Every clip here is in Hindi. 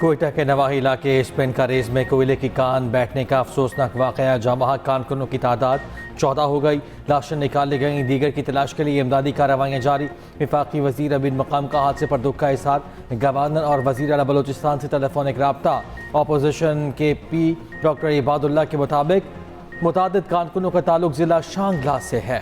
कोयटा के नवाही इलाके स्पिन का रेस में कोयले की कान बैठने का अफसोसनाक वाकया, जहाँ कारकुनों की तादाद 14 हो गई। लाशें निकाल ली गई, दीगर की तलाश के लिए इमदादी कार्रवाइयाँ जारी। वफाकी वजीर अमीन मकाम का हादसे पर दुख का इजहार। गवर्नर और वजीर आला बलोचिस्तान से टेलीफोनिक रब्ता। अपोजिशन के पी डॉक्टर इबादुल्ला के मुताबिक मुतादिद कारकुनों का ताल्लुक जिला शांगला से है।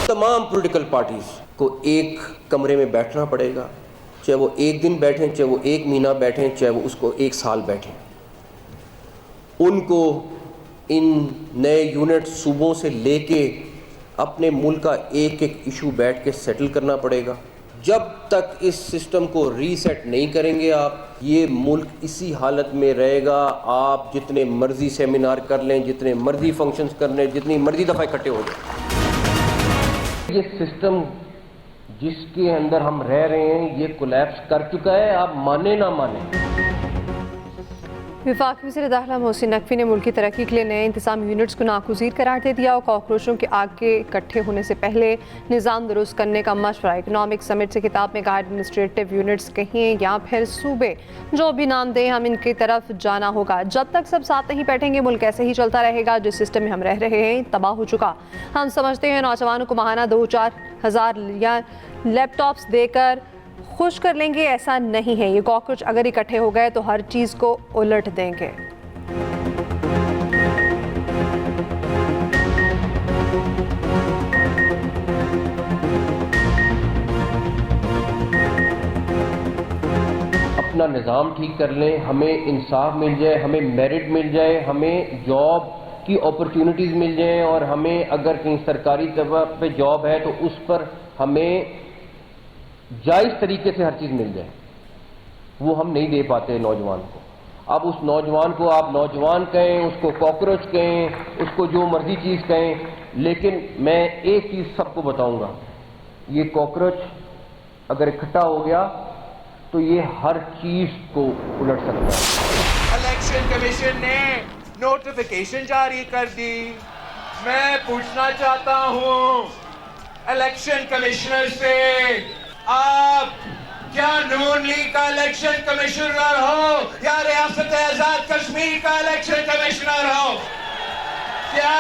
तमाम पॉलिटिकल पार्टीज को एक कमरे में बैठना पड़ेगा, चाहे वो एक दिन बैठें, चाहे वो एक महीना बैठें, चाहे वो उसको एक साल बैठें। उनको इन नए यूनिट सूबों से लेके अपने मुल्क का एक एक इशू बैठ के सेटल करना पड़ेगा। जब तक इस सिस्टम को रीसेट नहीं करेंगे आप, ये मुल्क इसी हालत में रहेगा। आप जितने मर्जी सेमिनार कर लें, जितने मर्जी फंक्शंस कर लें, जितनी मर्जी दफ़ा इकट्ठे हो जाए, ये सिस्टम जिसके अंदर हम रह रहे हैं ये कोलैप्स कर चुका है, आप माने ना माने। वफाकी वज़ीर दाखिला मोहसिन नकवी ने मुल्क की तरक्की के लिए नए इंतजामी यूनिट्स को नागुज़ीर करार दे दिया और कॉकरोचों के आग के इकट्ठे होने से पहले निज़ाम दुरुस्त करने का मशवरा। इकनॉमिक समिट से खिताब में कहा, एडमिनिस्ट्रेटिव यूनिट्स कहें या फिर सूबे, जो भी नाम दें, हम इनकी तरफ जाना होगा। जब तक सब साथ नहीं बैठेंगे मुल्क ऐसे ही चलता रहेगा। जिस सिस्टम में हम रह रहे हैं तबाह हो चुका। हम समझते हैं नौजवानों को माहाना 2-4 हज़ार या लैपटॉप्स देकर खुश कर लेंगे, ऐसा नहीं है। ये कॉकरोच अगर इकट्ठे हो गए तो हर चीज़ को उलट देंगे। अपना निज़ाम ठीक कर लें, हमें इंसाफ मिल जाए, हमें मेरिट मिल जाए, हमें जॉब की अपॉर्चुनिटीज़ मिल जाए, और हमें अगर कहीं सरकारी तौर पे जॉब है तो उस पर हमें जायज़ तरीके से हर चीज़ मिल जाए। वो हम नहीं दे पाते नौजवान को। अब उस नौजवान को आप नौजवान कहें, उसको कॉकरोच कहें, उसको जो मर्जी चीज़ कहें, लेकिन मैं एक चीज़ सबको बताऊंगा, ये कॉकरोच अगर इकट्ठा हो गया तो ये हर चीज़ को उलट सकता है। इलेक्शन कमीशन ने नोटिफिकेशन जारी कर दी। मैं पूछना चाहता हूं इलेक्शन कमिश्नर से, आप क्या नून लीग का इलेक्शन कमिश्नर हो या रियासत आजाद कश्मीर का इलेक्शन कमिश्नर हो? क्या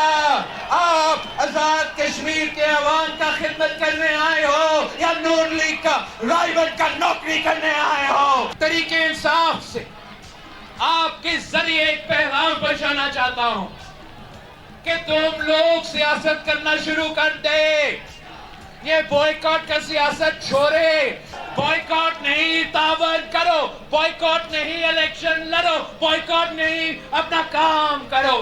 आप आजाद कश्मीर के अवाम का खिदमत करने आए हो या नून लीग का राइवल का नौकरी करने आए हो? तरीके इंसाफ से आपके जरिए एक पैगाम पहुंचाना चाहता हूं कि तुम लोग सियासत करना शुरू कर दे। ये बॉयकॉट का सियासत छोड़े। बॉयकॉट नहीं, तावन करो। बॉयकॉट नहीं, इलेक्शन लड़ो। बॉयकॉट नहीं, अपना काम करो।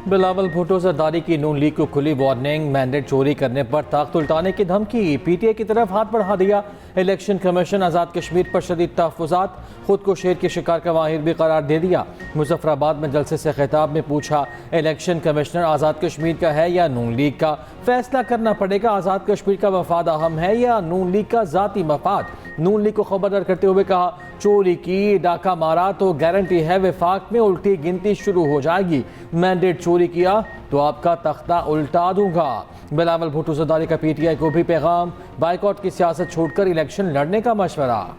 बिलावल भुट्टो जरदारी की नून लीग को खुली वार्निंग। मैंडेट चोरी करने पर ताकत उल्टाने की धमकी। पीटीआई की तरफ हाथ बढ़ा दिया। इलेक्शन कमीशन आज़ाद कश्मीर पर शदीद तहफ़्फ़ुज़ात। खुद को शेर के शिकार का माहिर भी करार दे दिया। मुजफ्फराबाद में जलसे से खिताब में पूछा, इलेक्शन कमिश्नर आज़ाद कश्मीर का है या नून लीग का? फैसला करना पड़ेगा। आज़ाद कश्मीर का मफाद अहम है या नून लीग का ज़ाती मफाद? नून लीग को खबरदार करते हुए कहा, चोरी की, डाका मारा तो गारंटी है वफाक में उल्टी गिनती शुरू हो जाएगी। मैंडेट चोरी किया तो आपका तख्ता उल्टा दूंगा। बिलावल भुट्टो जरदारी का पीटीआई को भी पैगाम, बाइकआउट की सियासत छोड़कर इलेक्शन लड़ने का मशवरा।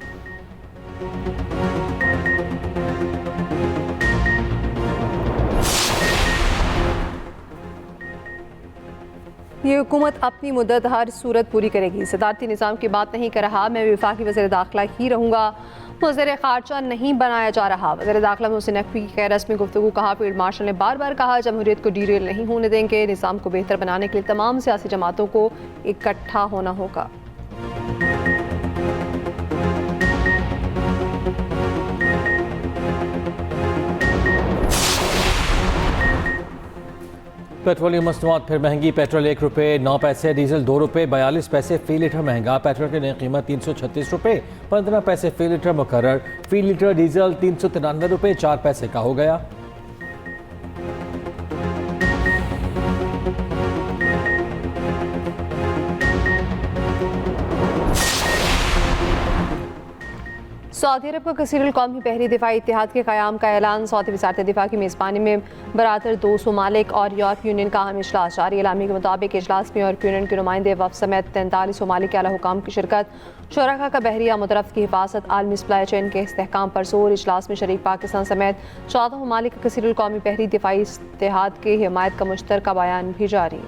ये हुकूमत अपनी मुद्दत हर सूरत पूरी करेगी। सदारती निज़ाम की बात नहीं कर रहा, मैं वफाकी वज़ीर दाखिला ही रहूँगा। वज़ीर ख़ारजा नहीं बनाया जा रहा। वज़ीर दाखिला मोहसिन नकवी की गैर रस्मी गुफ्तगू। कहा, फील्ड मार्शल ने बार बार कहा जमहूरियत को डीरेल नहीं होने देंगे। निज़ाम को बेहतर बनाने के लिए तमाम सियासी जमातों को इकट्ठा होना होगा। पेट्रोलियम मसनूआत फिर महंगी। पेट्रोल 1 रुपये 9 पैसे, डीजल 2 रुपये 42 पैसे फी लीटर महंगा। पेट्रोल की नई कीमत 336 रुपये 15 पैसे फी लीटर मुकर्रर। फी लीटर डीजल 393 रुपये 4 पैसे का हो गया। सऊदी अरब का कसीरुल कौमी बहरी दिफाई इत्तेहाद के क़याम का ऐलान। सऊदी वज़ारत दिफा की मेज़बानी में बरातर 200 ममालिक और यूरोपीय यूनियन का अहम इजलास जारी। एलामी के मुताबिक इजलास में यूरोपीय यूनियन के नुमाइंदे वफ़द समेत 43 ममालिक के आला हुकाम की शिरकत, शुरका का बहरिया मुतरफ की हिफाजत, आलमी सप्लाई चेन के इस्तेहकाम पर जोर। इजलास में शरीक पाकिस्तान समेत 14 ममालिक का कसीरुल कौमी बहरी दिफाई इत्तेहाद की हिमायत का मुश्तरका बयान भी जारी।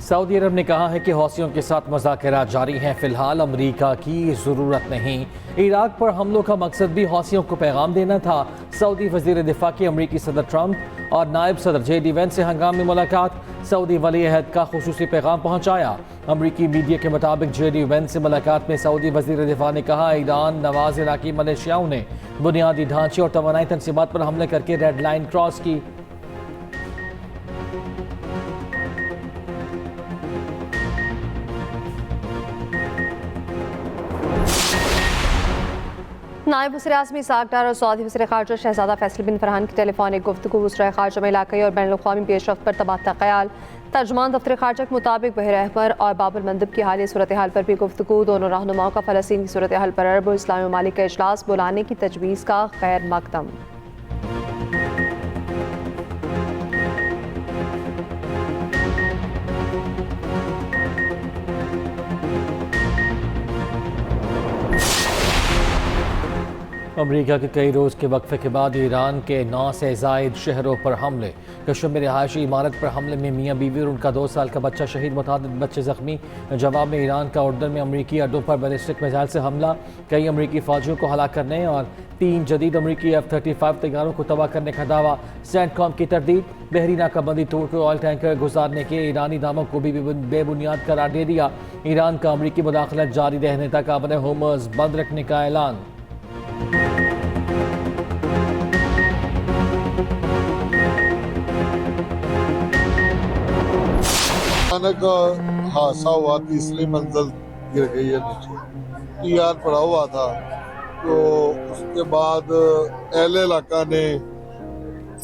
सऊदी अरब ने कहा है कि हौसियों के साथ मुज़ाकरात जारी हैं, फिलहाल अमरीका की ज़रूरत नहीं। इराक पर हमलों का मकसद भी हौसियों को पैगाम देना था। सऊदी वज़ीर दिफा की अमरीकी सदर ट्रंप और नायब सदर JD वेंस से हंगामी मुलाकात, सऊदी वली अहद का खुसूसी पैगाम पहुँचाया। अमरीकी मीडिया के मुताबिक JD वेंस से मुलाकात में सऊदी वज़ीर दिफा ने कहा, ईरान नवाज इराकी मलेशियाओं ने बुनियादी ढांचे और तवानाई तनसीबात पर हमले करके रेड लाइन क्रॉस की। नायब वज़ीर आज़म इसहाक़ डार और सऊदी वज़ीर ख़ारजा शहज़ादा फैसल बिन फरहान की टेलीफोनिक गुफ्तगू वज़ीर ख़ारजा में इलाक़ाई और बैनुल अक़वामी पेशरफ़्त पर तबादला ख़याल। तर्जुमान दफ्तर ख़ारजा के मुताबिक बहर अहमर और बाब अल मंदब की हालिया सूरत हाल पर भी गुफ्तगू। दोनों रहनुमाओं का फ़लस्तीन की सूरत हाल पर अरब और इस्लामी ममालिक का इजलास बुलाने की तजवीज़ का खैर मकदम। अमरीका के कई रोज़ के वक्फे के बाद ईरान के 9 से ज़ायद शहरों पर हमले। कश्मीर में रिहायशी इमारत पर हमले में मियाँ बीवी और उनका 2 साल का बच्चा शहीद, मुतादिद बच्चे जख्मी। जवाब में ईरान का उर्दन में अमरीकी अड्डों पर बैलिस्टिक मिसाइल से हमला, कई अमरीकी फौजियों को हलाक करने और 3 जदीद अमरीकी F-35 तैयारों को तबाह करने का दावा। सेंटकॉम की तरदीद, बहरी नाकाबंदी तोड़ कर ऑयल टैंकर गुजारने के ईरानी दावों को भी बेबुनियाद करार दे दिया। ईरान का अमरीकी मुदाखलत जारी रहने तक अपने होमर्स बंद रखने का ऐलान। अचानक हादसा हुआ, तीसरी मंजिल गिर गई है नीचे। TR पड़ा हुआ था, तो उसके बाद अहले इलाका ने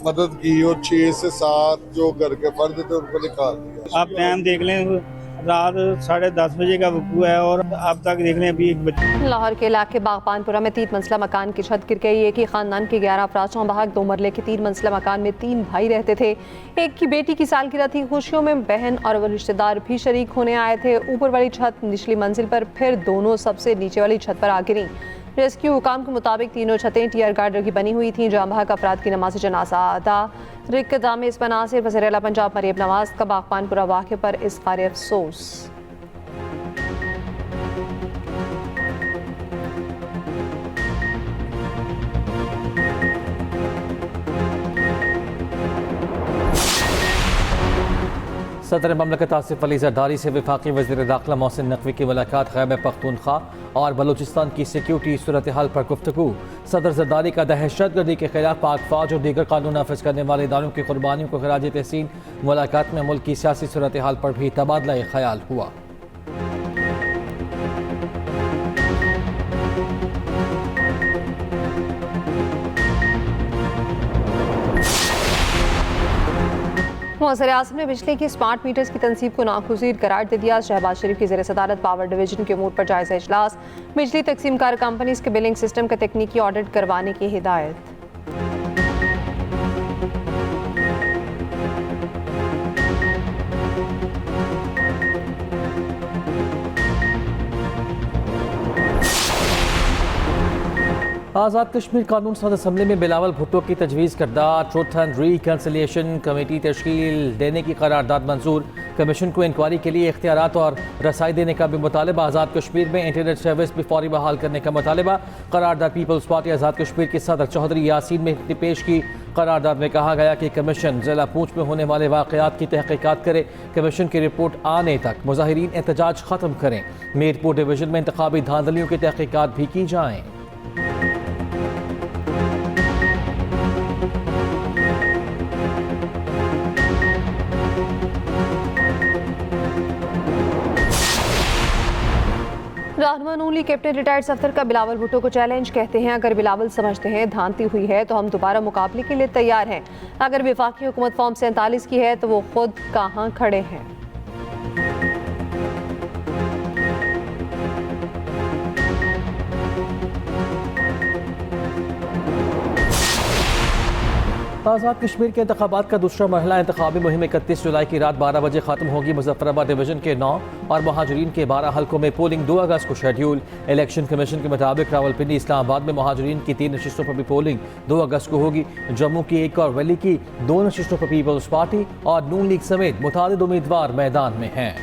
मदद की और 6 से 7 जो घर के फर्द थे उनको निकाल दिया। आप टाइम देख लें, रात 10:30 बजे का वकूआ है और अब तक देख लें अभी 1 बजे। लाहौर के इलाके बागबानपुरा में 3 मंजिला मकान की छत गिर गई। एक ही खानदान के 11 अफराद चौंबहक। 2 मरले के 3 मंजिला मकान में 3 भाई रहते थे। एक की बेटी की सालगिरह थी। खुशियों में बहन और रिश्तेदार भी शरीक होने आए थे। ऊपर वाली छत निचली मंजिल पर, फिर दोनों सबसे नीचे वाली छत पर आ गिरी। रेस्क्यू हुकाम के मुताबिक तीनों छतें टीयर गार्डर की बनी हुई थीं। जांबहक अफराद की नमाज जनाजा अदा। रिक्कदाम इस नासिर वज़ीर आला पंजाब मरियम नवाज का बागबानपुरा वाक़े पर इज़हार अफसोस। सदर ममलकत आसिफ अली जरदारी से वफाकी वज़ीर दाखिला मोहसिन नकवी की मुलाकात। खैबर पख्तूनख्वा और बलूचिस्तान की सिक्योरिटी सूरत हाल पर गुफ्तगू। सदर जरदारी का दहशतगर्दी के खिलाफ पाक फौज और दीगर कानून नाफिज करने वाले इदारों की कुर्बानियों को खराज तहसीन। मुलाकात में मुल्क की सियासी सूरत हाल पर भी तबादला ख्याल हुआ। वज़ीर आज़म ने बिजली की स्मार्ट मीटर्स की तनसीब को नागुज़ीर करार दे दिया। शहबाज शरीफ की ज़ेर सदारत पावर डिवीजन के अमूर पर जायज़ा इजलास। बिजली तकसीम कार कंपनीज के बिलिंग सिस्टम का तकनीकी ऑडिट करवाने की हिदायत। आज़ाद कश्मीर कानून साज असम्बली में बिलावल भुट्टो की तजवीज़ करदा ट्रुथ एंड रिकन्सिलिएशन कमेटी तश्कील देने की करारदाद मंजूर। कमीशन को इंक्वायरी के लिए इख्तियारात और रसाई देने का भी मुतालबा। आज़ाद कश्मीर में इंटरनेट सर्विस भी फौरी बहाल करने का मुतालबा। करारदाद पीपल्स पार्टी आज़ाद कश्मीर के सदर चौधरी यासीन में पेश की। करारदाद में कहा गया कि कमीशन ज़िला पूंछ में होने वाले वाक़यात की तहक़ीक़ात करे। कमीशन की रिपोर्ट आने तक मुज़ाहिरीन एहतजाज ख़त्म करें। मीरपुर डिवीज़न में इंतखाबी धांधलियों की तहक़ीक़ात भी की जाएँ। रहनुमा नून लीग कैप्टन रिटायर्ड सफदर का बिलावल भुट्टो को चैलेंज, कहते हैं अगर बिलावल समझते हैं धांधली हुई है तो हम दोबारा मुकाबले के लिए तैयार हैं। अगर वफाकी हुकूमत फॉर्म 47 की है तो वो खुद कहां खड़े हैं। आज़ाद कश्मीर के इंतखाबात का दूसरा मरहला इंतखाबी मुहिम 31 जुलाई की रात 12 बजे खत्म होगी। मुजफ्फराबाद डिवीजन के 9 और महाजरीन के 12 हल्कों में पोलिंग 2 अगस्त को शेड्यूल। इलेक्शन कमीशन के मुताबिक रावलपिंडी इस्लामाबाद में महाजरीन की 3 नशिस्तों पर भी पोलिंग 2 अगस्त को होगी। जम्मू की 1 और वैली की 2 नशिस्तों पर पीपल्स पार्टी और नून लीग समेत मुतादिद उम्मीदवार मैदान में हैं।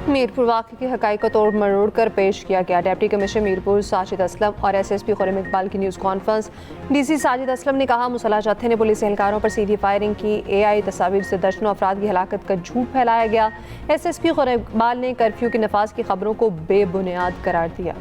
मीरपुर वाक़े के हक़ाइक़ को तोड़ मरोड़ कर पेश किया गया। डिप्टी कमिश्नर मीरपुर साजिद असलम और SSP खुर्रम इकबाल की news conference. DC Sajid Aslam ने कहा मुसल्लह जत्थे ने पुलिस एहलकारों पर सीधी फायरिंग की। AI तस्वीर से दर्जनों अफराद की हलाकत का झूठ फैलाया गया। SSP खुर्रम इकबाल ने कर्फ्यू के नफाज की खबरों को बेबुनियाद करार दिया।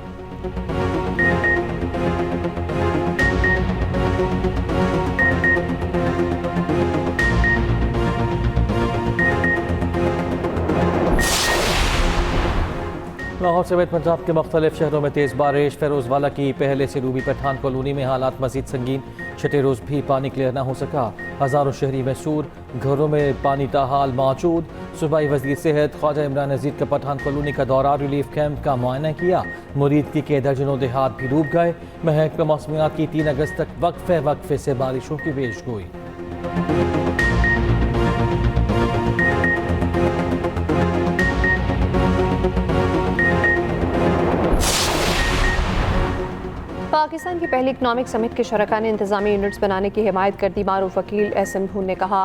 लाहौर समेत पंजाब के मुख्तलिफ शहरों में तेज़ बारिश। फेरोज़वाला की पहले से डूबी पठान कॉलोनी में हालात मजीद संगीन। छठे रोज़ भी पानी क्लियर न हो सका। हज़ारों शहरी मैसूर, घरों में पानी ताहाल मौजूद। सूबाई वज़ीर सेहत ख्वाजा इमरान अजीज़ का पठान कॉलोनी का दौरा, रिलीफ कैंप का मुआयना किया। मुरीदकी के दर्जनों देहात भी डूब गए। महकमा मौसमियात की 3 अगस्त तक वक्फे से बारिशों की पेशगोई। पाकिस्तान की पहली इकनॉमिक समिट के शरका ने इंतजामी यूनिट्स बनाने की हिमायत कर दी। मारूफ वकील SM भून ने कहा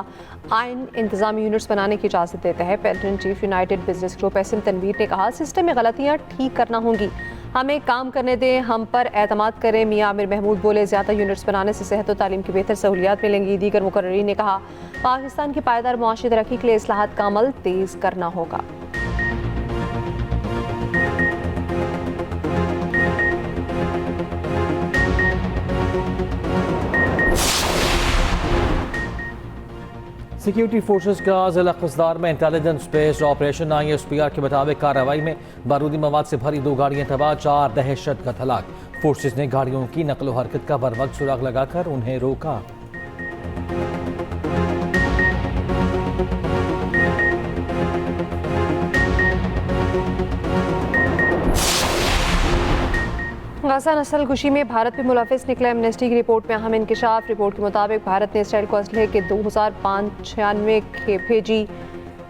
आइन इंतजामी यूनिट्स बनाने की इजाज़त देता है। President chief united business group SM Tanveer ने कहा सिस्टम में गलतियाँ ठीक करना होंगी, हमें काम करने दें, हम पर एतमाद करें। मियां आमिर महमूद बोले ज़्यादा यूनिट्स बनाने से सेहत और तालीम की बेहतर सहूलियात मिलेंगी। दीगर मुकर्रीरीन ने कहा पाकिस्तान की पायदार मुआशी तरक्की के लिए इस्लाहात का अमल तेज़ करना होगा। सिक्योरिटी फोर्सेस का ज़िला क़स्दार में इंटेलिजेंस बेस्ड ऑपरेशन। ISPR के मुताबिक कार्रवाई में बारूदी मवाद से भरी 2 गाड़ियां तबाह, 4 दहशतगर्द हलाक। फोर्सेस ने गाड़ियों की नकलो हरकत का बर वक्त सुराग लगाकर उन्हें रोका। गाजा नस्ल कुशी में भारत में मुलविस निकले। एमनेस्टी की रिपोर्ट में अहम इंकशाफ। रिपोर्ट के मुताबिक भारत ने इसराइल को असलहे के 2596 खेप भेजी।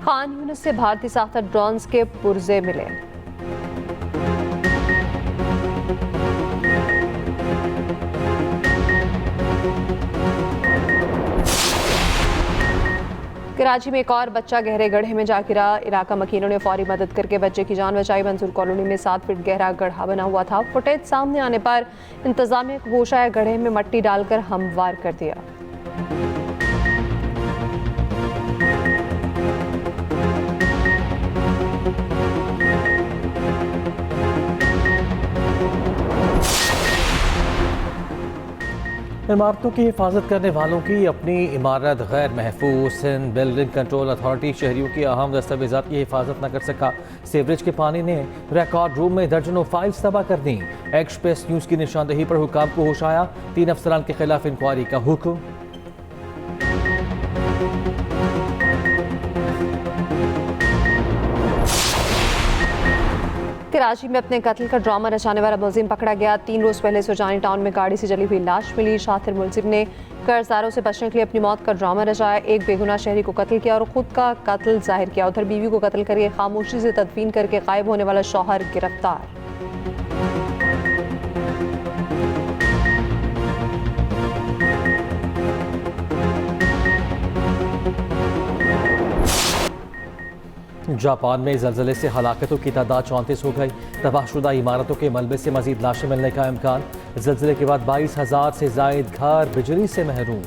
खान यूनिस से भारतीय साख्ता ड्रोन्स के पुर्जे मिले। कराची में एक और बच्चा गहरे गड्ढे में जा गिरा। इलाका मकीनों ने फौरी मदद करके बच्चे की जान बचाई। मंसूर कॉलोनी में 7 फीट गहरा गड्ढा बना हुआ था। फुटेज सामने आने पर इंतजामिया को होश आया, गड्ढे में मट्टी डालकर हमवार कर दिया। इमारतों की हिफाजत करने वालों की अपनी इमारत गैर महफूज। सिंध बिल्डिंग कंट्रोल अथॉरिटी शहरियों की अहम दस्तावेजात की हिफाजत न कर सका। सीवरेज के पानी ने रिकॉर्ड रूम में दर्जनों फाइल्स तबाह कर दी। एक्सप्रेस न्यूज़ की निशानदेही पर हुकाम को होश आया। 3 अफसरान के खिलाफ इंक्वायरी का हुक्म। कराची में अपने कत्ल का ड्रामा रचाने वाला मुलजिम पकड़ा गया। 3 रोज पहले सुजानी टाउन में गाड़ी से जली हुई लाश मिली। शातिर मुलजिम ने कर्जदारों से बचने के लिए अपनी मौत का ड्रामा रचाया। एक बेगुनाह शहरी को कत्ल किया और खुद का कत्ल जाहिर किया। उधर बीवी को कत्ल करके खामोशी से तदफीन करके गायब होने वाला शौहर गिरफ्तार। जापान में ज़लज़ले से हलाकतों की तादाद 34 हो गई। तबाहशुदा इमारतों के मलबे से मजीद लाशें मिलने का इम्कान। ज़लज़ले के बाद 22,000 से जायद घर बिजली से महरूम।